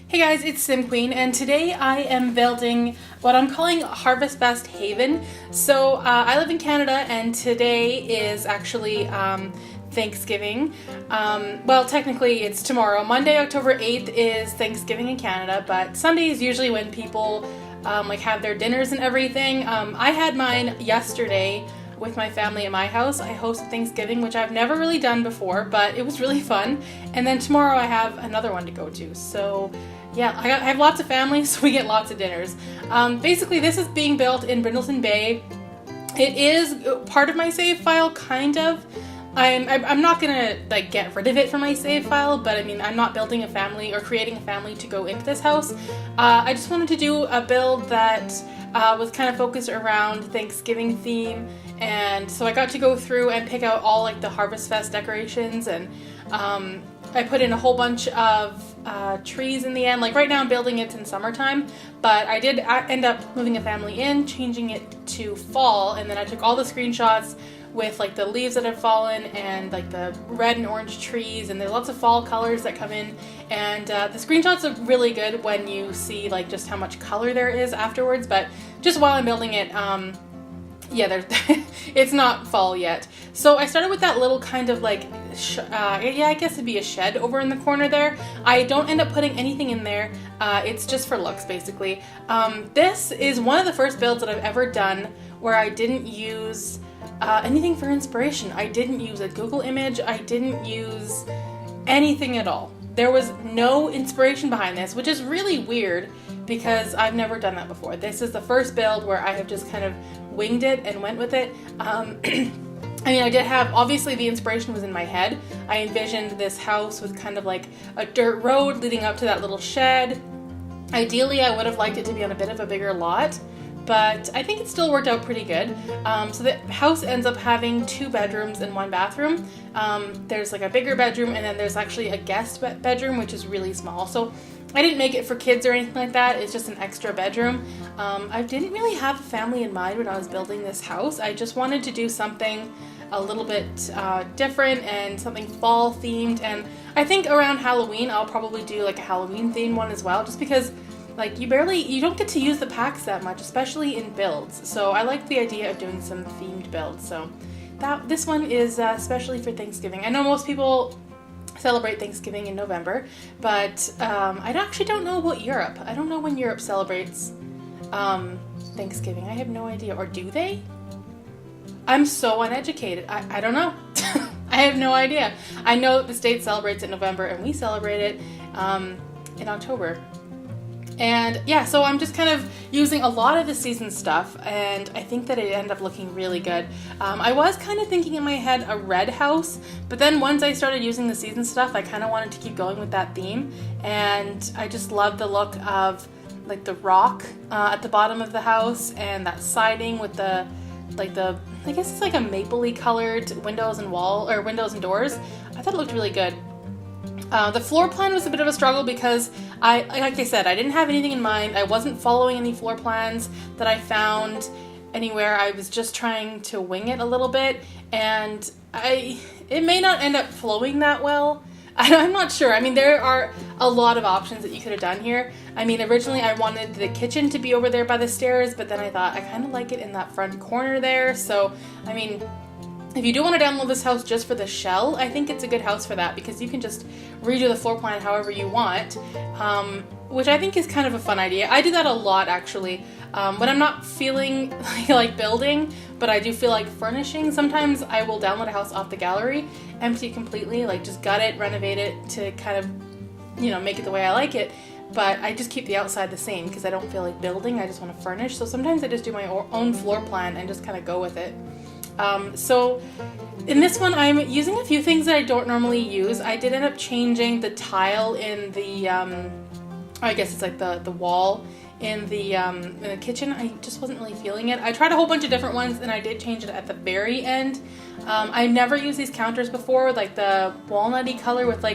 Hey guys, it's SimQueen, and today I am building what I'm calling Harvestfest Haven. So I live in Canada, and today is actually Thanksgiving. Well, technically it's tomorrow. Monday, October 8th is Thanksgiving in Canada, but Sunday is usually when people have their dinners and everything. I had mine yesterday with my family at my house. I hosted Thanksgiving, which I've never really done before, but it was really fun. And then tomorrow I have another one to go to. So yeah, I have lots of family, so we get lots of dinners. Basically, this is being built in Brindleton Bay. It is part of my save file, kind of. I'm not gonna get rid of it from my save file, but I mean, I'm not building a family or creating a family to go into this house. I just wanted to do a build that was kind of focused around Thanksgiving theme, and so I got to go through and pick out all the Harvestfest decorations, and I put in a whole bunch of trees in the end. Right now I'm building it in summertime, but I did end up moving a family in, changing it to fall, and then I took all the screenshots with the leaves that have fallen and the red and orange trees, and there's lots of fall colors that come in, and the screenshots are really good when you see just how much color there is afterwards. But just while I'm building it, yeah, it's not fall yet. So I started with that little kind of I guess it'd be a shed over in the corner there. I don't end up putting anything in there. It's just for looks, basically. This is one of the first builds that I've ever done where I didn't use anything for inspiration. I didn't use a Google image. I didn't use anything at all. There was no inspiration behind this, which is really weird because I've never done that before. This is the first build where I have just kind of winged it and went with it. I mean, I did have, obviously the inspiration was in my head. I envisioned this house with kind of a dirt road leading up to that little shed. Ideally, I would have liked it to be on a bit of a bigger lot, but I think it still worked out pretty good. So the house ends up having 2 bedrooms and 1 bathroom. There's a bigger bedroom, and then there's actually a guest bedroom, which is really small. So I didn't make it for kids or anything like that. It's just an extra bedroom. I didn't really have a family in mind when I was building this house. I just wanted to do something a little bit different and something fall themed. And I think around Halloween, I'll probably do a Halloween themed one as well, just because you don't get to use the packs that much, especially in builds. So I like the idea of doing some themed builds. So this one is especially for Thanksgiving. I know most people celebrate Thanksgiving in November, but I actually don't know about Europe. I don't know when Europe celebrates Thanksgiving. I have no idea. Or do they? I'm so uneducated. I don't know. I have no idea. I know the States celebrates it in November, and we celebrate it in October. And yeah, so I'm just kind of using a lot of the season stuff, and I think that it ended up looking really good. I was kind of thinking in my head a red house, but then once I started using the season stuff, I kind of wanted to keep going with that theme, and I just love the look of the rock at the bottom of the house, and that siding with the I guess it's a mapley colored windows and windows and doors. I thought it looked really good. The floor plan was a bit of a struggle because like I said, I didn't have anything in mind. I wasn't following any floor plans that I found anywhere. I was just trying to wing it a little bit, and it may not end up flowing that well. I'm not sure. I mean, there are a lot of options that you could have done here. I mean, originally I wanted the kitchen to be over there by the stairs, but then I thought I kind of like it in that front corner there. So, I mean, if you do want to download this house just for the shell, I think it's a good house for that, because you can just redo the floor plan however you want, which I think is kind of a fun idea. I do that a lot, actually. When I'm not feeling like building, but I do feel like furnishing, sometimes I will download a house off the gallery, empty it completely, just gut it, renovate it to kind of, make it the way I like it. But I just keep the outside the same because I don't feel like building, I just want to furnish. So sometimes I just do my own floor plan and just kind of go with it. So in this one, I'm using a few things that I don't normally use. I did end up changing the tile in the, I guess it's the wall in the kitchen. I just wasn't really feeling it. I tried a whole bunch of different ones, and I did change it at the very end. I never used these counters before, the walnutty color with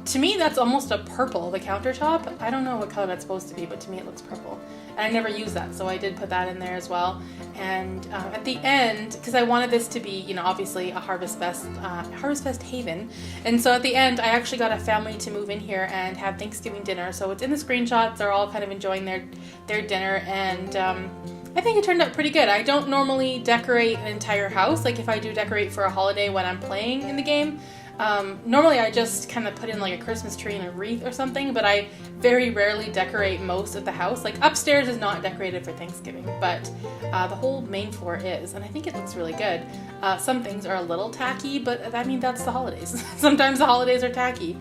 to me that's almost a purple, the countertop. I don't know what color that's supposed to be, but to me it looks purple. and I never use that, so I did put that in there as well. And at the end, because I wanted this to be, you know, obviously a Harvestfest haven, and so at the end I actually got a family to move in here and have Thanksgiving dinner. So it's in the screenshots. They're all kind of enjoying their dinner, and I think it turned out pretty good. I don't normally decorate an entire house. Like if I do decorate for a holiday when I'm playing in the game, normally I just kind of put in like a Christmas tree and a wreath or something, but I very rarely decorate most of the house. Like upstairs is not decorated for Thanksgiving, but the whole main floor is, and I think it looks really good. Some things are a little tacky, but I mean, that's the holidays. Sometimes the holidays are tacky.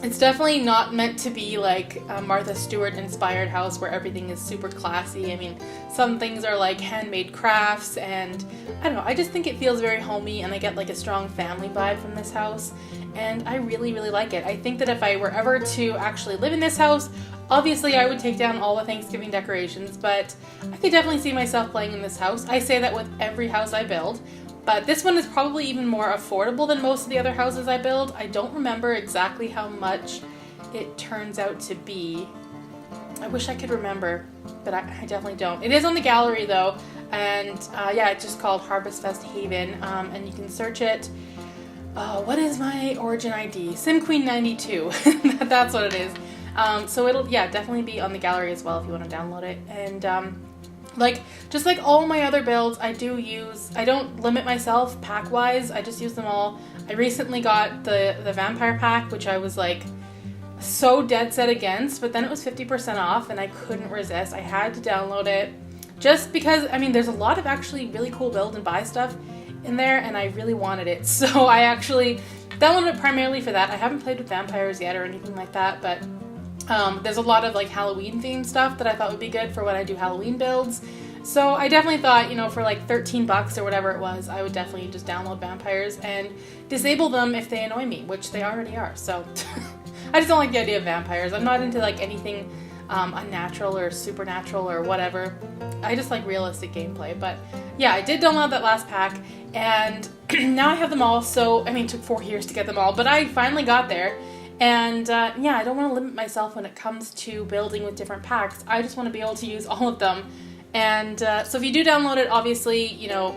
It's definitely not meant to be like a Martha Stewart inspired house where everything is super classy. I mean, some things are like handmade crafts, and I don't know, I just think it feels very homey, and I get like a strong family vibe from this house, and I really, really like it. I think that if I were ever to actually live in this house, obviously I would take down all the Thanksgiving decorations, but I could definitely see myself playing in this house. I say that with every house I build. But this one is probably even more affordable than most of the other houses I build. I don't remember exactly how much it turns out to be. I wish I could remember, but I definitely don't. It is on the gallery though, and yeah, it's just called Harvestfest Haven, and you can search it. What is my origin ID? SimQueen 92. That's what it is. So it'll, yeah, definitely be on the gallery as well if you want to download it. And just like all my other builds, I don't limit myself pack-wise, I just use them all. I recently got the vampire pack, which I was like so dead set against, but then it was 50% off and I couldn't resist. I had to download it just because, I mean, there's a lot of actually really cool build and buy stuff in there, and I really wanted it. So I actually downloaded it primarily for that. I haven't played with vampires yet or anything like that, but there's a lot of like Halloween themed stuff that I thought would be good for when I do Halloween builds. So I definitely thought, you know, for like 13 bucks or whatever it was, I would definitely just download vampires and disable them if they annoy me, which they already are. So I just don't like the idea of vampires. I'm not into like anything unnatural or supernatural or whatever. I just like realistic gameplay. But yeah, I did download that last pack, and now I have them all. So, I mean, it took 4 years to get them all, but I finally got there. And yeah, I don't want to limit myself when it comes to building with different packs. I just want to be able to use all of them. And so if you do download it, obviously, you know,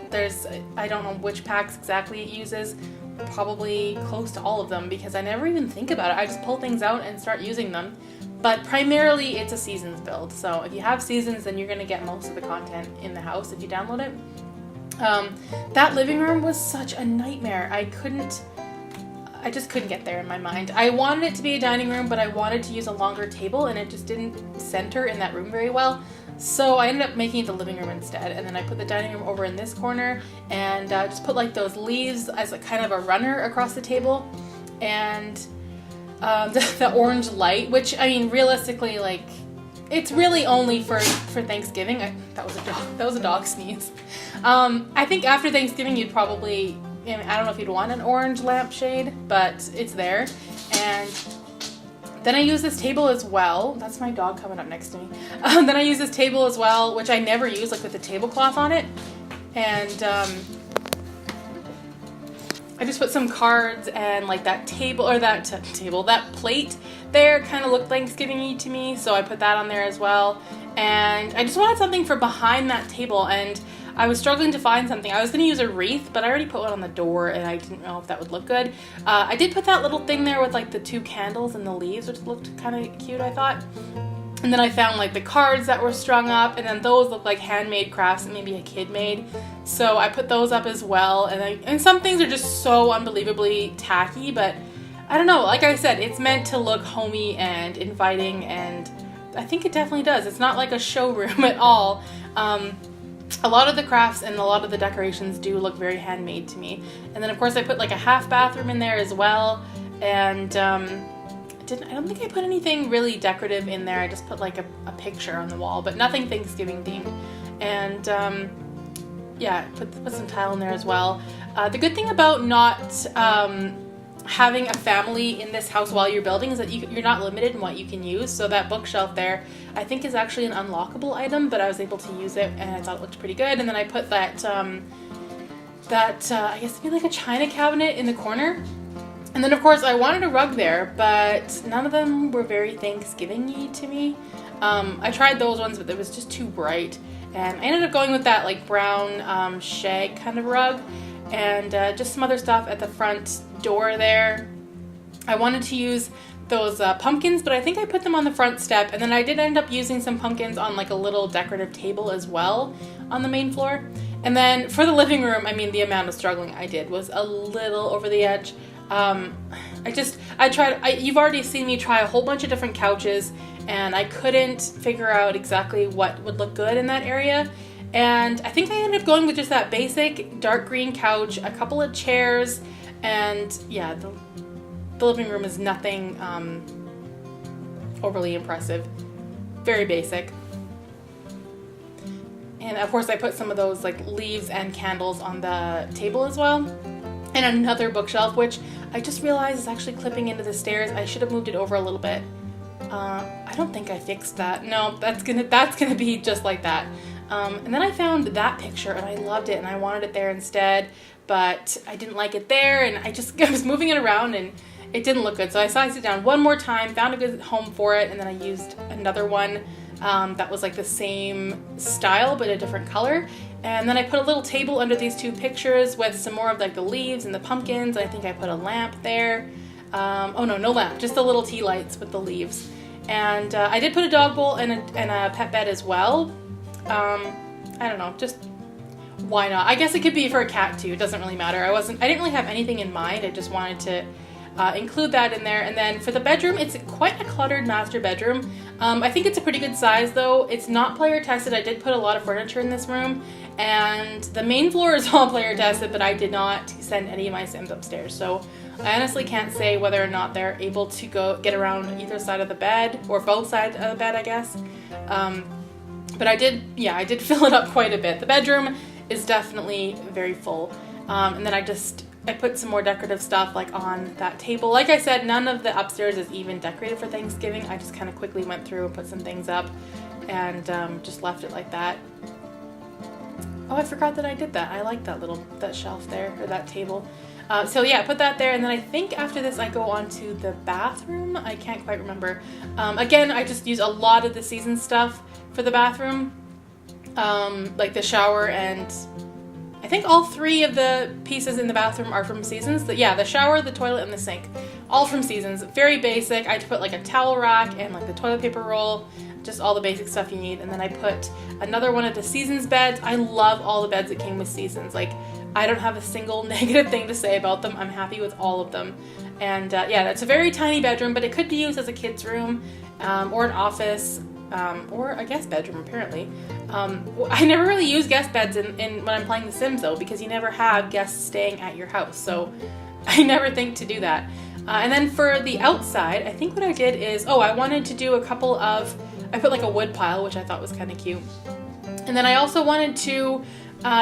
I don't know which packs exactly it uses, probably close to all of them, because I never even think about it. I just pull things out and start using them. But primarily it's a seasons build. So if you have seasons, then you're going to get most of the content in the house if you download it. That living room was such a nightmare. I just couldn't get there in my mind. I wanted it to be a dining room, but I wanted to use a longer table, and it just didn't center in that room very well. So I ended up making it the living room instead, and then I put the dining room over in this corner, and just put like those leaves as a kind of a runner across the table, and the orange light, which, I mean, realistically, like, it's really only for Thanksgiving. That was a dog sneeze. I think after Thanksgiving you'd probably, I don't know if you'd want an orange lampshade, but it's there. And then I use this table as well. That's my dog coming up next to me. Then I use this table as well, which I never use, like with the tablecloth on it. And I just put some cards, and like that plate there kind of looked Thanksgiving-y to me, so I put that on there as well. And I just wanted something for behind that table, and I was struggling to find something. I was going to use a wreath, but I already put one on the door, and I didn't know if that would look good. I did put that little thing there with like the 2 candles and the leaves, which looked kind of cute, I thought. And then I found like the cards that were strung up, and then those look like handmade crafts that maybe a kid made. So I put those up as well. And some things are just so unbelievably tacky, but I don't know. Like I said, it's meant to look homey and inviting, and I think it definitely does. It's not like a showroom at all. A lot of the crafts and a lot of the decorations do look very handmade to me. And then of course I put like a half bathroom in there as well. And I don't think I put anything really decorative in there. I just put like a picture on the wall, but nothing Thanksgiving themed. And yeah, put some tile in there as well. The good thing about not having a family in this house while you're building is that you're not limited in what you can use. So that bookshelf there, I think, is actually an unlockable item, but I was able to use it, and I thought it looked pretty good. And then I put that I guess it'd be like a china cabinet in the corner. And then of course I wanted a rug there, but none of them were very Thanksgiving-y to me. I tried those ones, but it was just too bright. And I ended up going with that like brown shag kind of rug, and just some other stuff at the front door there. I wanted to use those pumpkins, but I think I put them on the front step, and then I did end up using some pumpkins on like a little decorative table as well on the main floor. And then for the living room, I mean, the amount of struggling I did was a little over the edge. You've already seen me try a whole bunch of different couches, and I couldn't figure out exactly what would look good in that area. And I think I ended up going with just that basic dark green couch, a couple of chairs, and yeah, the living room is nothing overly impressive. Very basic. And of course I put some of those like leaves and candles on the table as well. And another bookshelf, which I just realized is actually clipping into the stairs. I should have moved it over a little bit. I don't think I fixed that. No, that's gonna be just like that. And then I found that picture and I loved it and I wanted it there instead, but I didn't like it there, and I was moving it around and it didn't look good. So I sized it down one more time, found a good home for it, and then I used another one that was like the same style but a different color. And then I put a little table under these two pictures with some more of like the leaves and the pumpkins. I think I put a lamp there. Oh no, no lamp, just the little tea lights with the leaves. And I did put a dog bowl and a pet bed as well. I don't know, just why not? I guess it could be for a cat too, it doesn't really matter. I didn't really have anything in mind, I just wanted to include that in there. And then for the bedroom, it's quite a cluttered master bedroom. I think it's a pretty good size though. It's not player tested. I did put a lot of furniture in this room, and the main floor is all player tested, but I did not send any of my Sims upstairs. So I honestly can't say whether or not they're able to get around either side of the bed, or both sides of the bed, I guess. But I did fill it up quite a bit. The bedroom is definitely very full. And then I put some more decorative stuff like on that table. Like I said, none of the upstairs is even decorated for Thanksgiving. I just kind of quickly went through and put some things up and just left it like that. Oh, I forgot that I did that. I like that shelf there, or that table. So yeah, put that there, and then I think after this I go on to the bathroom. I can't quite remember. Again, I just use a lot of the season stuff for the bathroom, like the shower, and I think all three of the pieces in the bathroom are from Seasons. The shower, the toilet, and the sink, all from Seasons. Very basic. I had to put like a towel rack and like the toilet paper roll, just all the basic stuff you need. And then I put another one of the Seasons beds. I love all the beds that came with Seasons. Like, I don't have a single negative thing to say about them. I'm happy with all of them. And yeah, that's a very tiny bedroom, but it could be used as a kid's room, or an office, or a guest bedroom apparently. I never really use guest beds in when I'm playing The Sims though, because you never have guests staying at your house, so I never think to do that. And then for the outside, I think what I did is, I wanted to do I put like a wood pile, which I thought was kind of cute. And then I also wanted to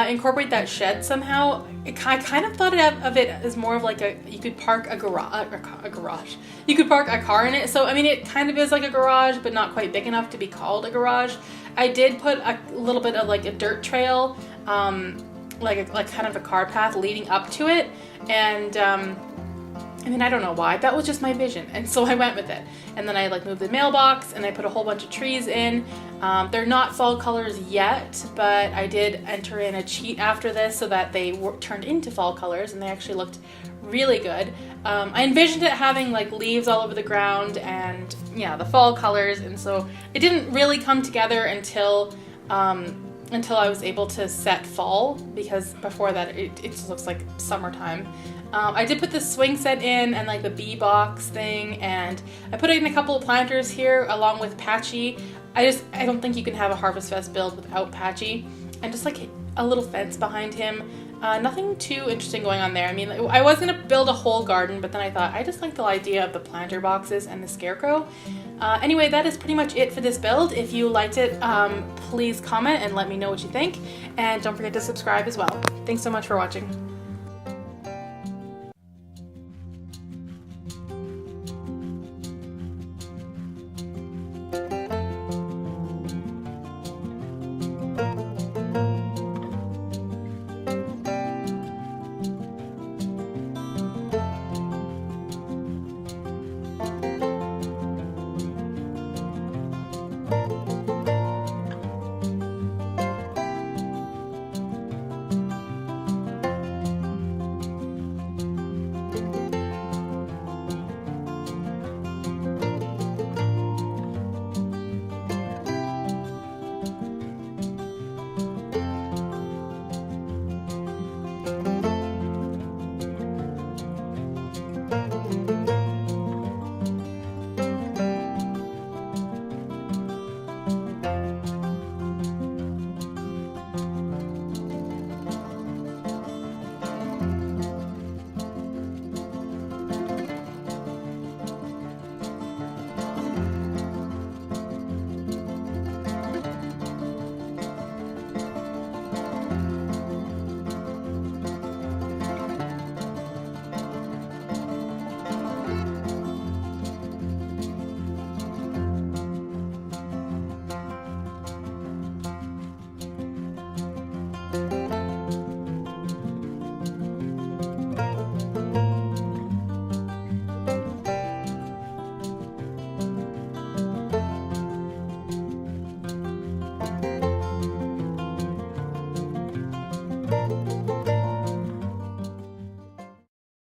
incorporate that shed somehow. I kind of thought of it as more of like you could park a garage. You could park a car in it. So I mean, it kind of is like a garage, but not quite big enough to be called a garage. I did put a little bit of like a dirt trail, like kind of a car path leading up to it, and I mean, I don't know why. That was just my vision, and so I went with it. And then I like moved the mailbox, and I put a whole bunch of trees in. They're not fall colors yet, but I did enter in a cheat after this so that they turned into fall colors, and they actually looked really good. I envisioned it having like leaves all over the ground and the fall colors, and so it didn't really come together until I was able to set fall, because before that it just looks like summertime. I did put the swing set in and like the bee box thing, and I put in a couple of planters here along with Patchy. I don't think you can have a Harvestfest build without Patchy, and just like a little fence behind him. Nothing too interesting going on there. I mean, I was going to build a whole garden, but then I thought I just like the idea of the planter boxes and the scarecrow. Anyway, that is pretty much it for this build. If you liked it, please comment and let me know what you think, and don't forget to subscribe as well. Thanks so much for watching.